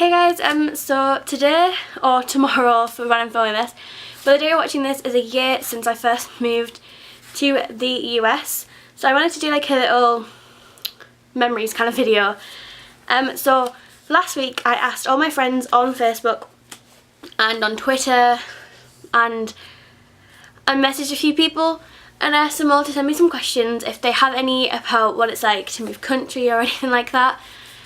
Hey guys, so today, or tomorrow for when I'm filming this, but the day you're watching this is a year since I first moved to the US. So I wanted to do like a little memories kind of video. So last week I asked all my friends on Facebook and on Twitter, and I messaged a few people and I asked them all to send me some questions if they have any about what it's like to move country or anything like that.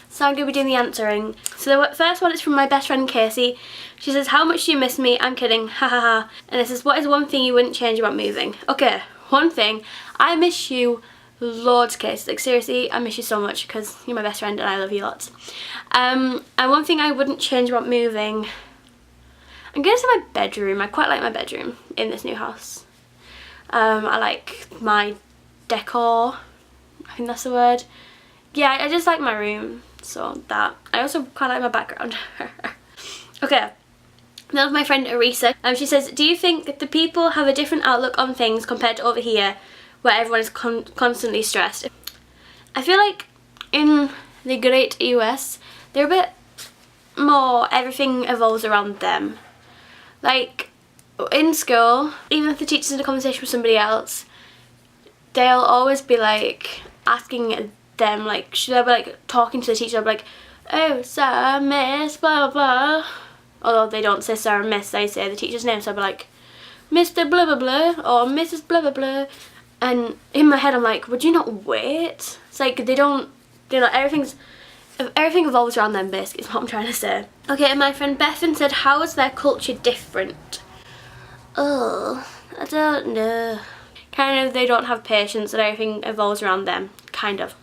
So I'm going to be doing the answering. So the first one is from my best friend Casey. She says, how much do you miss me? I'm kidding, ha ha ha. And it says, what is one thing you wouldn't change about moving? Okay, one thing, I miss you loads, Casey. Like seriously, I miss you so much because you're my best friend and I love you lots. And one thing I wouldn't change about moving, I'm going to say my bedroom. I quite like my bedroom in this new house. I like my decor, I think that's the word. Yeah, I just like my room. So that. I also quite like my background. Okay. Now with my friend Arisa. She says, do you think the people have a different outlook on things compared to over here where everyone is constantly stressed? I feel like in the great US, they're a bit more, everything evolves around them. Like in school, even if the teacher's in a conversation with somebody else, they'll always be like asking them, like, should I be like talking to the teacher, I'll be like, oh, sir, miss, blah, blah. Although they don't say sir and miss, they say the teacher's name, so I'll be like, Mr. blah, blah, blah, or Mrs. blah, blah, blah. And in my head, I'm like, would you not wait? It's like, they don't, you know, everything evolves around them, basically, is what I'm trying to say. Okay, and my friend Bethan said, how is their culture different? Oh, I don't know. Kind of, they don't have patience and everything evolves around them, kind of.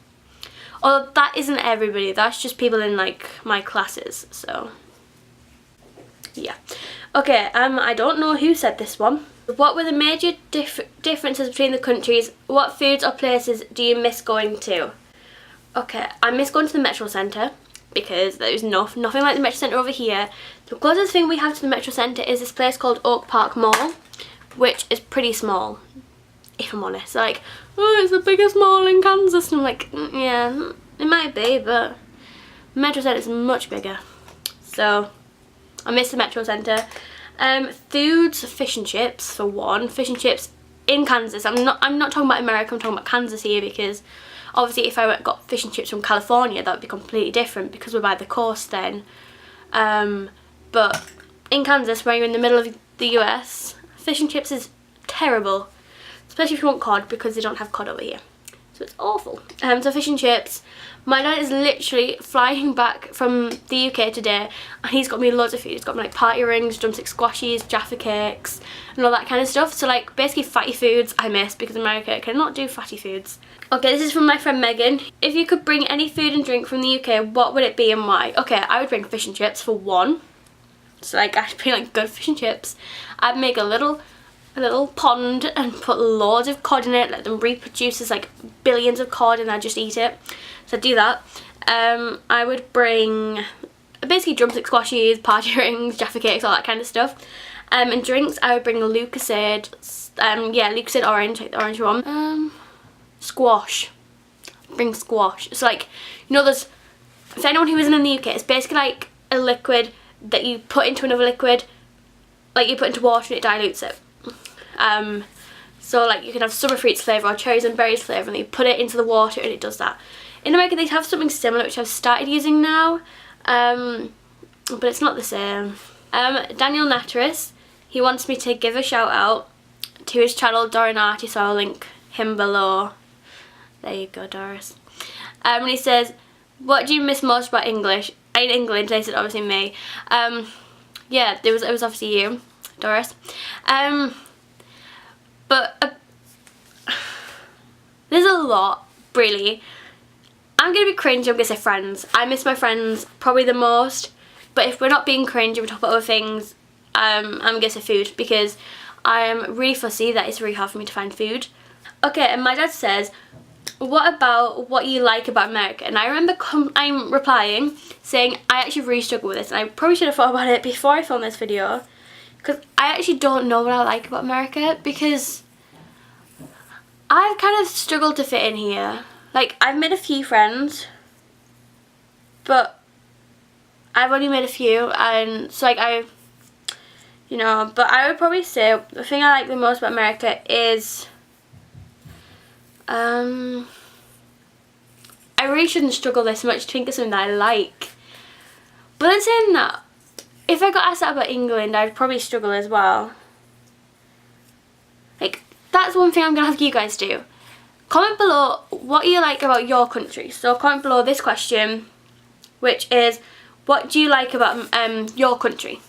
Although that isn't everybody, that's just people in like my classes, so yeah. Okay, I don't know who said this one. What were the major differences between the countries? What foods or places do you miss going to? Okay, I miss going to the Metro Centre because there's nothing like the Metro Centre over here. The closest thing we have to the Metro Centre is this place called Oak Park Mall, which is pretty small, if I'm honest. Like, oh, it's the biggest mall in Kansas, and I'm like, yeah, it might be, but Metro Centre is much bigger. So I miss the Metro Centre. Foods, fish and chips for one. Fish and chips in Kansas. I'm not talking about America, I'm talking about Kansas here, because obviously if I got fish and chips from California, that would be completely different because we're by the coast then. But in Kansas, where you're in the middle of the US, fish and chips is terrible. Especially if you want cod, because they don't have cod over here. So it's awful. So fish and chips. My dad is literally flying back from the UK today and he's got me loads of food. He's got me like party rings, drumstick squashies, Jaffa cakes and all that kind of stuff. So like basically fatty foods I miss because America cannot do fatty foods. Okay, this is from my friend Megan. If you could bring any food and drink from the UK, what would it be and why? Okay, I would bring fish and chips for one. So like I'd bring like good fish and chips. I'd make a little pond and put loads of cod in it, let them reproduce as like billions of cod, and I'd just eat it. So I'd do that. I would bring basically drumstick squashies, party rings, Jaffa cakes, all that kind of stuff. And drinks, I would bring Lucasade, Lucasade orange, like the orange one. Squash. Bring squash. So like, you know, there's, for anyone who isn't in the UK, it's basically like a liquid that you put into another liquid, like you put into water and it dilutes it. So like you can have summer fruits flavour or cherries and berries flavour, and you put it into the water and it does that. In America they have something similar which I've started using now, but it's not the same. Daniel Natteris, he wants me to give a shout out to his channel Dorinati, so I'll link him below. There you go, Doris. And he says, what do you miss most about English? In England, they said obviously me. Yeah, it was obviously you, Doris. But there's a lot, really. I'm going to be cringy, I'm going to say friends. I miss my friends probably the most, but if we're not being cringy, we talk about other things, I'm going to say food, because I'm really fussy that it's really hard for me to find food. Okay, and my dad says, what about what you like about America? And I remember I'm replying, saying I actually really struggle with this, and I probably should have thought about it before I filmed this video, because I actually don't know what I like about America, because I've kind of struggled to fit in here. Like, I've made a few friends, but I've only made a few, and so like you know, but I would probably say the thing I like the most about America is I really shouldn't struggle this much to think of something that I like. But then saying that, if I got asked that about England, I'd probably struggle as well. Like, that's one thing I'm going to have you guys do. Comment below what you like about your country. So comment below this question, which is, what do you like about your country?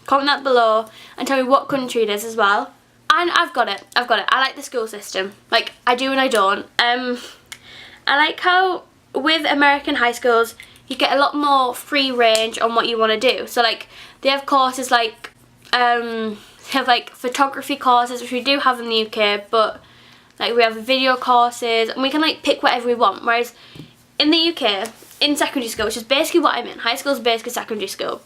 Comment that below and tell me what country it is as well. And I've got it. I like the school system. Like, I do and I don't. I like how with American high schools you get a lot more free range on what you want to do. So like, they have courses like they have like photography courses, which we do have in the UK, but like we have video courses and we can like pick whatever we want. Whereas in the UK, in secondary school, which is basically what I'm in, high school is basically secondary school,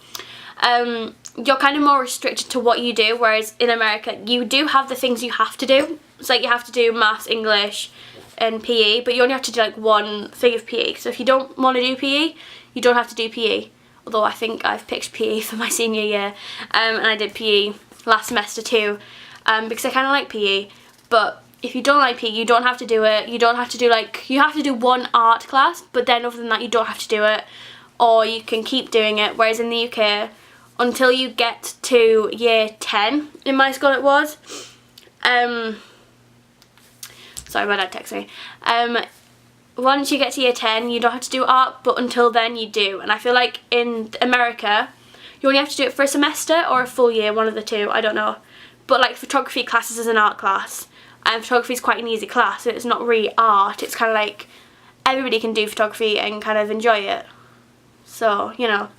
you're kind of more restricted to what you do, whereas in America you do have the things you have to do. It's like you have to do maths, English and PE, but you only have to do like one thing of PE. So if you don't want to do PE, you don't have to do PE. Although I think I've picked PE for my senior year, and I did PE last semester too, because I kind of like PE. But if you don't like PE, you don't have to do it. You don't have to do like, you have to do one art class, but then other than that you don't have to do it, or you can keep doing it. Whereas in the UK, until you get to year 10, in my school it was, sorry, my dad texted me, once you get to year 10 you don't have to do art, but until then you do. And I feel like in America you only have to do it for a semester or a full year, one of the two, I don't know. But like photography classes is an art class, and photography is quite an easy class, so it's not really art, it's kind of like everybody can do photography and kind of enjoy it. So, you know.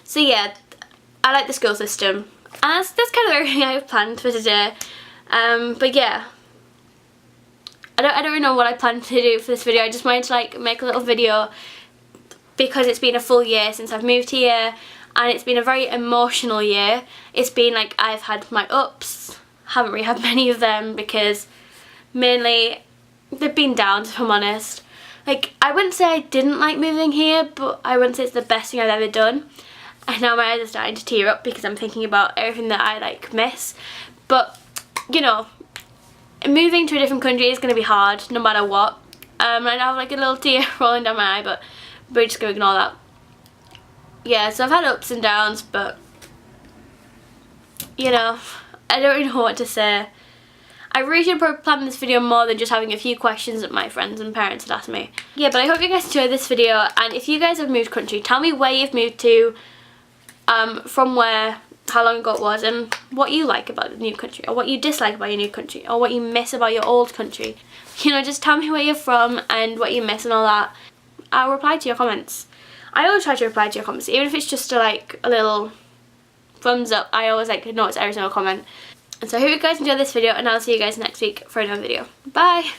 So yeah, I like the school system, and that's kind of everything I have planned for today. But yeah, I don't really know what I plan to do for this video. I just wanted to like make a little video because it's been a full year since I've moved here, and it's been a very emotional year. It's been like, I've had my ups, haven't really had many of them because mainly they've been downs, if I'm honest. Like, I wouldn't say I didn't like moving here, but I wouldn't say it's the best thing I've ever done. And now my eyes are starting to tear up because I'm thinking about everything that I like miss. But, you know, moving to a different country is going to be hard no matter what. I now have like a little tear rolling down my eye, but we're just going to ignore that. Yeah, so I've had ups and downs, but, you know, I don't really know what to say. I really should probably plan this video more than just having a few questions that my friends and parents had asked me. Yeah, but I hope you guys enjoyed this video, and if you guys have moved country, tell me where you've moved to, from where, how long ago it was, and what you like about the new country, or what you dislike about your new country, or what you miss about your old country. You know, just tell me where you're from and what you miss and all that. I'll reply to your comments. I always try to reply to your comments, even if it's just a, like a little thumbs up. I always like notice every single comment. And so I hope you guys enjoyed this video, and I'll see you guys next week for another video. Bye!